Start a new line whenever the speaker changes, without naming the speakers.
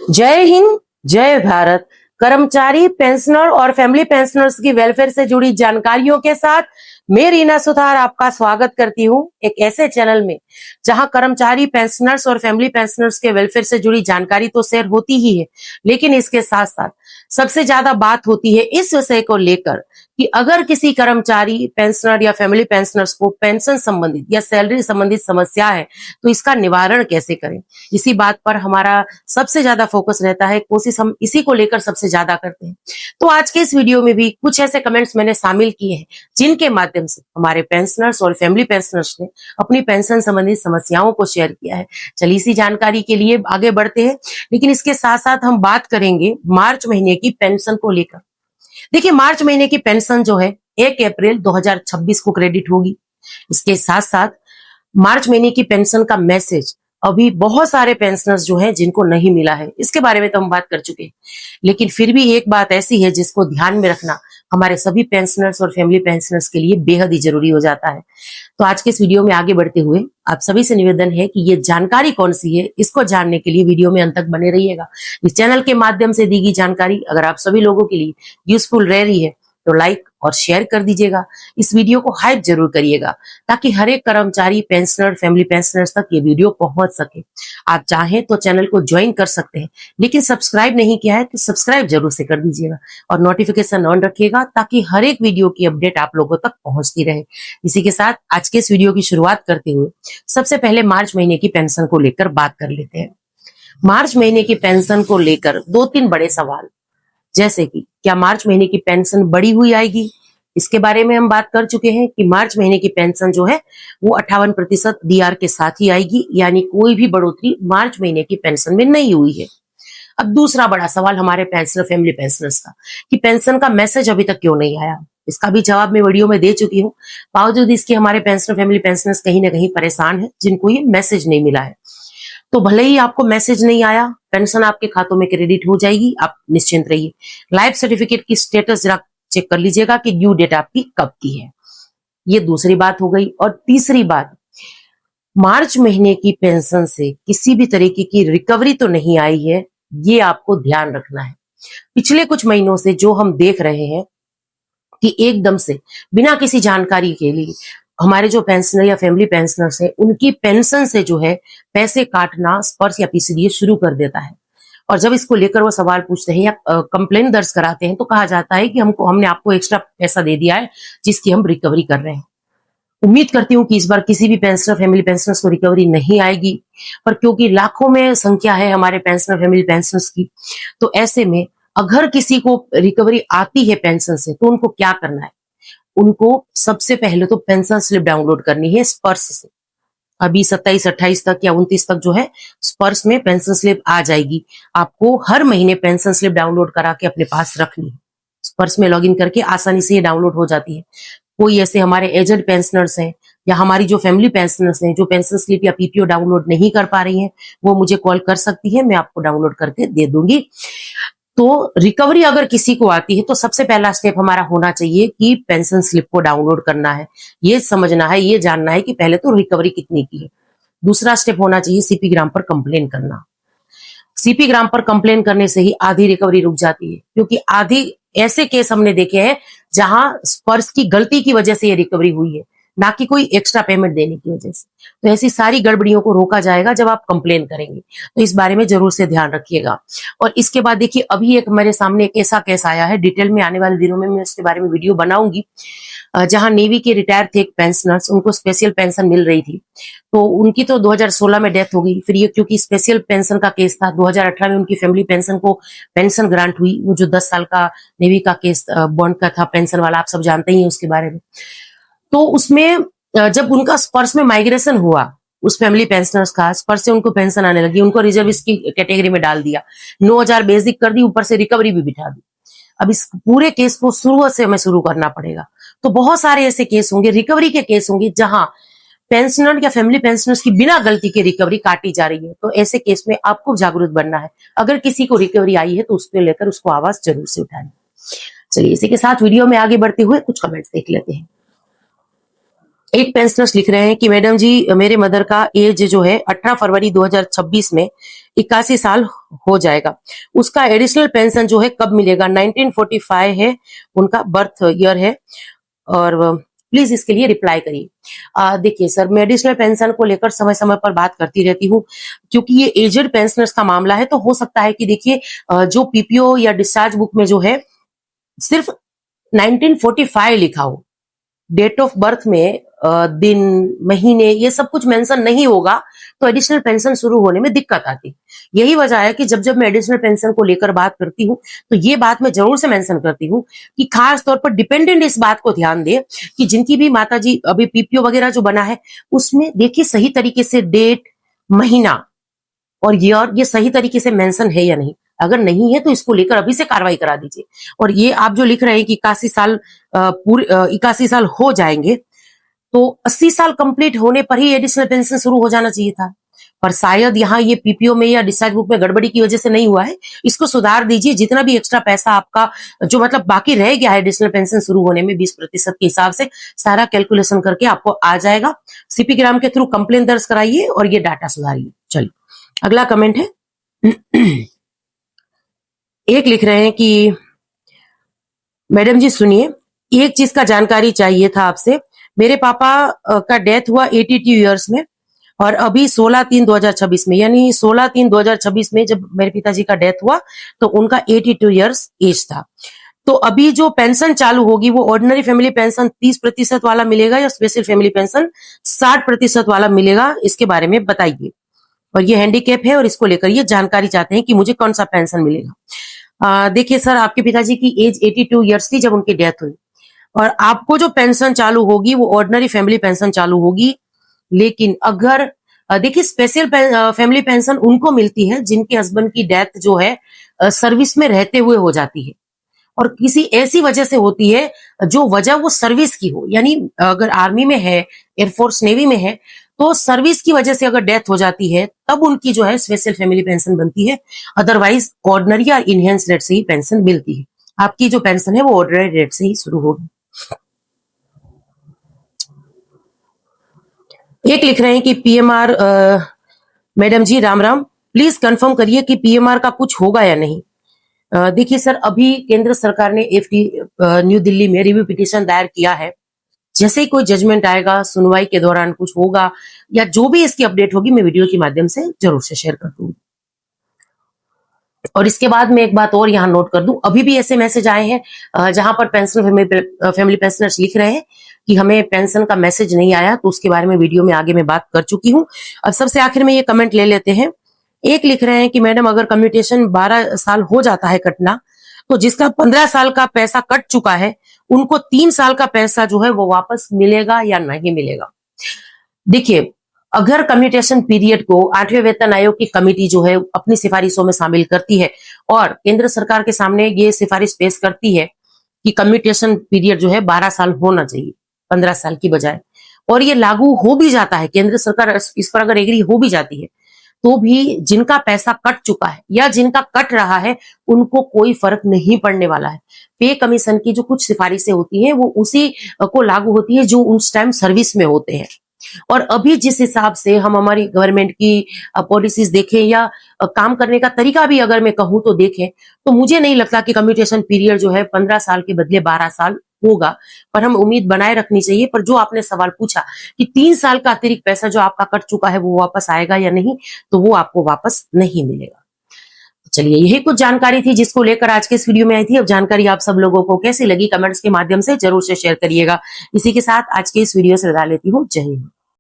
जय हिंद, जय भारत। कर्मचारी, पेंशनर और फैमिली पेंशनर्स की वेलफेयर से जुड़ी जानकारियों के साथ मैं रीना सुथार आपका स्वागत करती हूं एक ऐसे चैनल में जहां कर्मचारी, पेंशनर्स और फैमिली पेंशनर्स के वेलफेयर से जुड़ी जानकारी तो शेयर होती ही है, लेकिन इसके साथ साथ सबसे ज्यादा बात होती है इस विषय को लेकर कि अगर किसी कर्मचारी, पेंशनर या फैमिली पेंशनर्स को पेंशन संबंधित या सैलरी संबंधित समस्या है तो इसका निवारण कैसे करें। इसी बात पर हमारा सबसे ज्यादा फोकस रहता है, कोशिश हम इसी को लेकर सबसे ज्यादा करते हैं। तो आज के इस वीडियो में भी कुछ ऐसे कमेंट्स मैंने शामिल किए हैं जिनके माध्यम से हमारे पेंशनर्स और फैमिली पेंशनर्स ने अपनी पेंशन संबंधी समस्याओं को शेयर किया है। चलिए इसी जानकारी के लिए आगे बढ़ते हैं, लेकिन इसके साथ साथ हम बात करेंगे मार्च महीने की पेंशन को लेकर। देखिए, मार्च महीने की पेंशन जो है 1 अप्रैल 2026 को क्रेडिट होगी। इसके साथ साथ मार्च महीने की पेंशन का मैसेज अभी बहुत सारे पेंशनर्स जो हैं जिनको नहीं मिला है, इसके बारे में तो हम बात कर चुके हैं, लेकिन फिर भी एक बात ऐसी है जिसको ध्यान में रखना हमारे सभी पेंशनर्स और फैमिली पेंशनर्स के लिए बेहद ही जरूरी हो जाता है। तो आज के इस वीडियो में आगे बढ़ते हुए आप सभी से निवेदन है कि ये जानकारी कौन सी है, इसको जानने के लिए वीडियो में अंत तक बने रहिएगा। इस चैनल के माध्यम से दी गई जानकारी अगर आप सभी लोगों के लिए यूजफुल रह रही है तो लाइक और शेयर कर दीजिएगा। इस वीडियो को हाइप जरूर करिएगा ताकि हर एक कर्मचारी, पेंशनर, फैमिली पेंशनर्स तक ये वीडियो पहुंच सके। आप चाहें तो चैनल को ज्वाइन कर सकते हैं, लेकिन सब्सक्राइब नहीं किया है तो सब्सक्राइब जरूर से कर दीजिएगा और नोटिफिकेशन ऑन रखिएगा ताकि हर एक वीडियो की अपडेट आप लोगों तक पहुंचती रहे। इसी के साथ आज के इस वीडियो की शुरुआत करते हुए सबसे पहले मार्च महीने की पेंशन को लेकर बात कर लेते हैं। मार्च महीने की पेंशन को लेकर 2-3 बड़े सवाल, जैसे कि क्या मार्च महीने की पेंशन बढ़ी हुई आएगी, इसके बारे में हम बात कर चुके हैं कि मार्च महीने की पेंशन जो है वो 58% डीआर के साथ ही आएगी, यानी कोई भी बढ़ोतरी मार्च महीने की पेंशन में नहीं हुई है। अब दूसरा बड़ा सवाल हमारे पेंशनर, फैमिली पेंशनर्स का कि पेंशन का मैसेज अभी तक क्यों नहीं आया। इसका भी जवाब मैं वीडियो में दे चुकी हूँ। बावजूद इसके हमारे पेंशनर, फैमिली पेंशनर्स कहीं ना कहीं परेशान है जिनको ये मैसेज नहीं मिला है। तो भले ही आपको मैसेज नहीं आया, पेंशन आपके खातों में क्रेडिट हो जाएगी, आप निश्चिंत रहिए। लाइफ सर्टिफिकेट की स्टेटस जरा चेक कर लीजिएगा कि ड्यू डेट आपकी कब की है। ये दूसरी बात हो गई। और तीसरी बात, मार्च महीने की पेंशन से किसी भी तरीके की रिकवरी तो नहीं आई है, ये आपको ध्यान रखना है। पिछले कुछ महीनों से जो हम देख रहे हैं कि एकदम से बिना किसी जानकारी के लिए हमारे जो पेंशनर या फैमिली पेंशनर्स हैं उनकी पेंशन से जो है पैसे काटना स्पर्श या पीसीडीएस शुरू कर देता है। और जब इसको लेकर वो सवाल पूछते हैं या कंप्लेन दर्ज कराते हैं तो कहा जाता है कि हमने आपको एक्स्ट्रा पैसा दे दिया है जिसकी हम रिकवरी कर रहे हैं। उम्मीद करती हूँ कि इस बार किसी भी पेंशनर, फैमिली पेंशनर्स को रिकवरी नहीं आएगी, पर क्योंकि लाखों में संख्या है हमारे पेंशनर, फैमिली पेंशनर्स की, तो ऐसे में अगर किसी को रिकवरी आती है पेंशन से तो उनको क्या करना है। उनको सबसे पहले तो पेंशन स्लिप डाउनलोड करनी है स्पर्श से। अभी 27, 28 तक या 29 तक जो है स्पर्श में पेंशन स्लिप आ जाएगी। आपको हर महीने पेंशन स्लिप डाउनलोड करा के अपने पास रखनी है। स्पर्श में लॉगिन करके आसानी से ये डाउनलोड हो जाती है। कोई ऐसे हमारे एजेड पेंशनर्स हैं या हमारी जो फैमिली पेंशनर्स हैं जो पेंशन स्लिप या पीपीओ डाउनलोड नहीं कर पा रही हैं, वो मुझे कॉल कर सकती है, मैं आपको डाउनलोड करके दे दूंगी। तो रिकवरी अगर किसी को आती है तो सबसे पहला स्टेप हमारा होना चाहिए कि पेंशन स्लिप को डाउनलोड करना है, ये समझना है, ये जानना है कि पहले तो रिकवरी कितनी की है। दूसरा स्टेप होना चाहिए सीपी ग्राम पर कंप्लेन करना। सीपी ग्राम पर कंप्लेन करने से ही आधी रिकवरी रुक जाती है, क्योंकि आधी ऐसे केस हमने देखे हैं जहां स्पर्श की गलती की वजह से ये रिकवरी हुई है, ना कि कोई एक्स्ट्रा पेमेंट देने की वजह से। तो ऐसी सारी गड़बड़ियों को रोका जाएगा जब आप कंप्लेन करेंगे, तो इस बारे में जरूर से ध्यान रखिएगा। और इसके बाद देखिए, अभी एक मेरे सामने एक ऐसा केस आया है, डिटेल में आने वाले दिनों में मैं उसके बारे में वीडियो बनाऊंगी, जहां नेवी के रिटायर थे एक पेंशनर्स, उनको स्पेशल पेंशन मिल रही थी। तो उनकी तो 2016 में डेथ हो गई। फिर ये क्योंकि स्पेशल पेंशन का केस था, 2018 में उनकी फैमिली पेंशन को पेंशन ग्रांट हुई। वो जो 10 साल का नेवी का केस बॉन्ड का था, पेंशन वाला, आप सब जानते ही हैं उसके बारे में। तो उसमें जब उनका स्पर्श में माइग्रेशन हुआ, उस फैमिली पेंशनर्स का स्पर्श से उनको पेंशन आने लगी, उनको रिजर्विस्ट की कैटेगरी में डाल दिया, 9,000 बेसिक कर दी, ऊपर से रिकवरी भी बिठा दी। अब इस पूरे केस को शुरू से हमें शुरू करना पड़ेगा। तो बहुत सारे ऐसे केस होंगे, रिकवरी के केस होंगे, जहां पेंशनर या फैमिली पेंशनर्स की बिना गलती के रिकवरी काटी जा रही है। तो ऐसे केस में आपको जागरूक बनना है। अगर किसी को रिकवरी आई है तो उसको लेकर उसको आवाज जरूर से उठानी। चलिए इसी के साथ वीडियो में आगे बढ़ते हुए कुछ कमेंट्स देख लेते हैं। एक पेंशनर्स लिख रहे हैं कि मैडम जी, मेरे मदर का एज जो है 18 फरवरी 2026 में 81 साल हो जाएगा। उसका एडिशनल पेंशन जो है कब मिलेगा? 1945 है उनका बर्थ ईयर है, और प्लीज इसके लिए रिप्लाई करिए। देखिए सर, मैं एडिशनल पेंशन को लेकर समय समय पर बात करती रहती हूँ, क्योंकि ये एजेड पेंशनर्स का मामला है, तो हो सकता है कि देखिए जो पीपीओ या डिस्चार्ज बुक में जो है सिर्फ 1945 लिखा हो, डेट ऑफ बर्थ में दिन महीने ये सब कुछ मेंशन नहीं होगा, तो एडिशनल पेंशन शुरू होने में दिक्कत आती। यही वजह है कि जब जब मैं एडिशनल पेंशन को लेकर बात करती हूँ, तो ये बात मैं जरूर से मेंशन करती हूँ कि खास तौर पर डिपेंडेंट इस बात को ध्यान दे कि जिनकी भी माता जी अभी पीपीओ वगैरह जो बना है, उसमें देखिए सही तरीके से डेट, महीना और ईयर ये सही तरीके से मेंशन है या नहीं। अगर नहीं है तो इसको लेकर अभी से कार्रवाई करा दीजिए। और ये आप जो लिख रहे हैं कि 81 साल हो जाएंगे, तो 80 साल कंप्लीट होने पर ही एडिशनल पेंशन शुरू हो जाना चाहिए था, पर शायद यहाँ ये पीपीओ में या डिस्चार्ज बुक में गड़बड़ी की वजह से नहीं हुआ है। इसको सुधार दीजिए। जितना भी एक्स्ट्रा पैसा आपका जो मतलब बाकी रह गया है एडिशनल पेंशन शुरू होने में 20% के हिसाब से, सारा कैलकुलेशन करके आपको आ जाएगा। सीपी ग्राम के थ्रू कंप्लेन दर्ज कराइए और ये डाटा सुधारिए। चलिए अगला कमेंट है। एक लिख रहे हैं कि मैडम जी सुनिए, एक चीज का जानकारी चाहिए था आपसे। मेरे पापा का डेथ हुआ 82 ईयर्स में, और अभी 16/3/2026 में, यानी 16/3/2026 में जब मेरे पिताजी का डेथ हुआ तो उनका 82 ईयर्स एज था। तो अभी जो पेंशन चालू होगी वो ऑर्डिनरी फैमिली पेंशन 30% वाला मिलेगा या स्पेशल फैमिली पेंशन 60% वाला मिलेगा? इसके बारे में बताइए। और ये हैंडीकैप है और इसको लेकर ये जानकारी चाहते हैं कि मुझे कौन सा पेंशन मिलेगा। देखिए सर, आपके पिताजी की एज 82 ईयर्स थी जब उनकी डेथ हुई, और आपको जो पेंशन चालू होगी वो ऑर्डिनरी फैमिली पेंशन चालू होगी। लेकिन अगर देखिए स्पेशल फैमिली पेंशन उनको मिलती है जिनके हस्बैंड की डेथ जो है सर्विस में रहते हुए हो जाती है, और किसी ऐसी वजह से होती है जो वजह वो सर्विस की हो, यानी अगर आर्मी में है, एयरफोर्स नेवी में है, तो सर्विस की वजह से अगर डेथ हो जाती है तब उनकी जो है स्पेशल फैमिली पेंशन बनती है। अदरवाइज ऑर्डिनरी या इनहेंस रेट से ही पेंशन मिलती है। आपकी जो पेंशन है वो ऑर्डिनरी रेट से ही शुरू होगी। एक लिख रहे हैं कि PMR, madam ji Ram Ram, please confirm करिए कि पीएमआर का कुछ होगा या नहीं। देखिए सर, अभी केंद्र सरकार ने एफटी न्यू दिल्ली में रिव्यू पिटीशन दायर किया है। जैसे ही कोई जजमेंट आएगा, सुनवाई के दौरान कुछ होगा या जो भी इसकी अपडेट होगी, मैं वीडियो के माध्यम से जरूर से शेयर कर दूंगी। और इसके बाद मैं एक बात और यहाँ नोट कर दूं, अभी भी ऐसे मैसेज आए हैं जहां पर फैमिली पेंशनर्स लिख रहे हैं कि हमें पेंशन का मैसेज नहीं आया, तो उसके बारे में वीडियो में आगे मैं बात कर चुकी हूँ। अब सबसे आखिर में ये कमेंट ले लेते हैं। एक लिख रहे हैं कि मैडम अगर कम्यूटेशन 12 साल हो जाता है कटना, तो जिसका 15 साल का पैसा कट चुका है उनको 3 साल का पैसा जो है वो वापस मिलेगा या नहीं मिलेगा? देखिए, अगर कम्यूटेशन पीरियड को 8वें वेतन आयोग की कमेटी जो है अपनी सिफारिशों में शामिल करती है और केंद्र सरकार के सामने ये सिफारिश पेश करती है कि कम्यूटेशन पीरियड जो है 12 साल होना चाहिए 15 साल की बजाय, और ये लागू हो भी जाता है, केंद्र सरकार इस पर अगर एग्री हो भी जाती है, तो भी जिनका पैसा कट चुका है या जिनका कट रहा है उनको कोई फर्क नहीं पड़ने वाला है। पे कमीशन की जो कुछ सिफारिशें होती हैं वो उसी को लागू होती है जो उस टाइम सर्विस में होते हैं। और अभी जिस हिसाब से हम हमारी गवर्नमेंट की पॉलिसीज देखें या काम करने का तरीका भी अगर मैं कहूं तो देखें, तो मुझे नहीं लगता कि कम्यूटेशन पीरियड जो है 15 साल के बदले 12 साल होगा। पर हम उम्मीद बनाए रखनी चाहिए। पर जो आपने सवाल पूछा कि 3 साल का अतिरिक्त पैसा जो आपका कट चुका है वो वापस आएगा या नहीं, तो वो आपको वापस नहीं मिलेगा। चलिए, यही कुछ जानकारी थी जिसको लेकर आज के इस वीडियो में आई थी। अब जानकारी आप सब लोगों को कैसी लगी कमेंट्स के माध्यम से जरूर से शेयर करिएगा। इसी के साथ आज के इस वीडियो से विदा लेती हूँ। जय हिंद।